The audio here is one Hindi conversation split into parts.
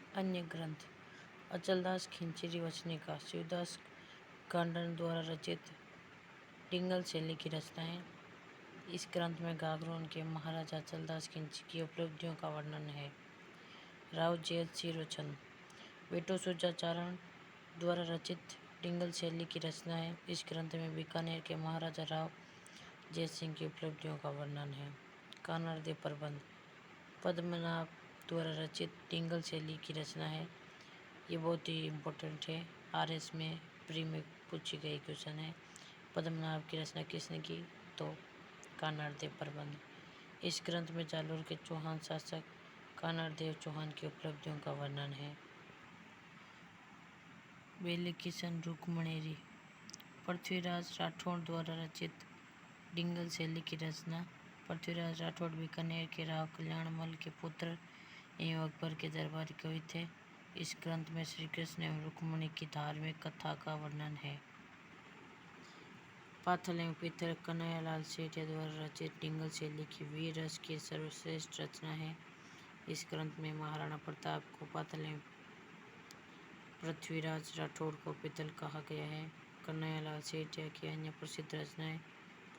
अन्य ग्रंथ अचलदास खिंचरी वचनिका शिवदास कांडन द्वारा रचित डिंगल शैली की रचनाएं। इस ग्रंथ में गागरोन के महाराजा अचलदास खिंची की उपलब्धियों का वर्णन है। राव जैत सिरोचंद वेटोसुजाचारण द्वारा रचित डिंगल शैली की रचनाएं। इस ग्रंथ में बीकानेर के महाराजा राव जैत सिंह की उपलब्धियों का वर्णन है। कानड़देव प्रबंध पद्मनाभ द्वारा रचित डिंगल शैली की रचना है। ये बहुत ही इम्पोर्टेंट है, RS में प्री में पूछी गई क्वेश्चन है। पद्मनाभ की रचना किसने की? तो कानड़देव प्रबंध। इस ग्रंथ में जालोर के चौहान शासक कानड़देव चौहान की उपलब्धियों का वर्णन है। बेले किशन रुक्मणेरी पृथ्वीराज राठौड़ द्वारा रचित डिंगल शैली की रचना। पृथ्वीराज राठौड़ बीकानेर के राव कल्याणमल के पुत्र एवं अकबर के दरबारी कवि थे। इस ग्रंथ में श्री कृष्ण एवं रुक्मिणी की धार्मिक कथा का वर्णन है। पाथल एवं पीथल कन्हैयालाल सेठिया द्वारा रचित डिंगल शैली की वीर रस की सर्वश्रेष्ठ रचना है। इस ग्रंथ में महाराणा प्रताप को पाथल एवं पृथ्वीराज राठौड़ को पीथल कहा गया है। कन्हैयालाल सेठिया की अन्य प्रसिद्ध रचनाएं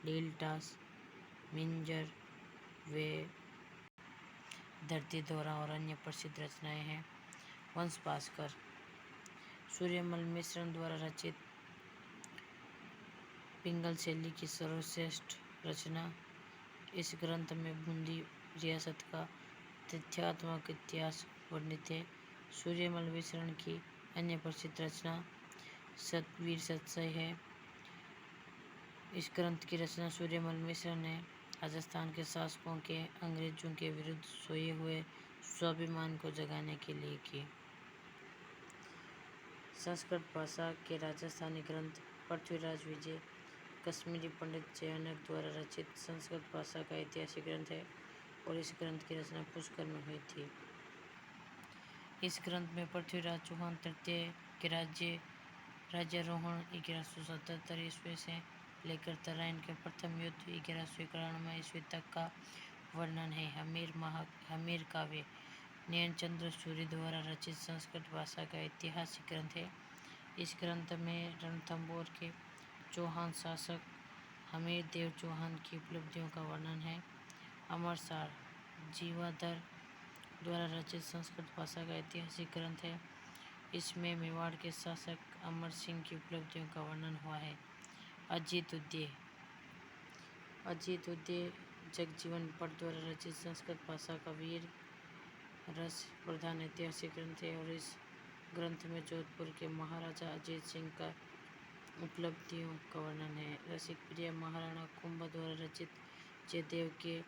लीलटास, मिंजर वे धरती दौरा और अन्य प्रसिद्ध रचनाएं हैं। वंश भास्कर सूर्यमल मिश्रण द्वारा रचित डिंगल शैली की सर्वश्रेष्ठ रचना। इस ग्रंथ में बूंदी रियासत का तथ्यात्मक इतिहास वर्णित है। सूर्यमल मिश्रण की अन्य प्रसिद्ध रचना सतवीर सतसय है। इस ग्रंथ की रचना सूर्यमल मिश्र ने राजस्थान के शासकों के अंग्रेजों के विरुद्ध सोए हुए स्वाभिमान को जगाने के लिए की। संस्कृत भाषा के राजस्थानी ग्रंथ पृथ्वीराज विजय कश्मीरी पंडित जयनक द्वारा रचित संस्कृत भाषा का ऐतिहासिक ग्रंथ है और इस ग्रंथ की रचना पुष्कर में हुई थी। इस ग्रंथ में पृथ्वीराज चौहान तृतीय के राज्यारोहण 1177 ईस्वी से लेकर तराइन के प्रथम युद्ध 1191 ईस्वी तक का वर्णन है। हमीर काव्य नयनचंद्र सूरी द्वारा रचित संस्कृत भाषा का ऐतिहासिक ग्रंथ है। इस ग्रंथ में रणथंभौर के चौहान शासक हमीर देव चौहान की उपलब्धियों का वर्णन है। अमरसार जीवाधर द्वारा रचित संस्कृत भाषा का ऐतिहासिक ग्रंथ है। इसमें मेवाड़ के शासक अमर सिंह की उपलब्धियों का वर्णन हुआ है। अजीत उदय जगजीवन पट द्वारा रचित संस्कृत भाषा का वीर रस प्रधान ऐतिहासिक ग्रंथ है और इस ग्रंथ में जोधपुर के महाराजा अजीत सिंह का उपलब्धियों का वर्णन है। रसिक प्रिय महाराणा कुंभा द्वारा रचित जयदेव के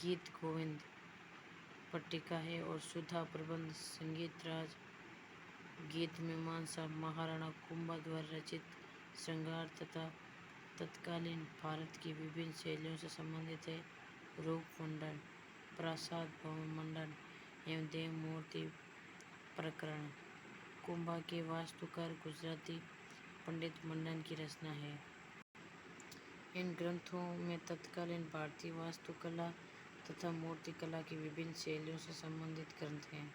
गीत गोविंद पट्टिका है और सुधा प्रबंध संगीत राज गीत मीमांसा महाराणा कुंभा द्वारा रचित श्रृंगार तथा तत्कालीन भारत की विभिन्न शैलियों से संबंधित है। रूप मंडन, प्रासाद भवन मंडन एवं देव मूर्ति प्रकरण कुंभा के वास्तुकार गुजराती पंडित मंडन की रचना है। इन ग्रंथों में तत्कालीन भारतीय वास्तुकला तथा मूर्तिकला की विभिन्न शैलियों से संबंधित ग्रंथ हैं।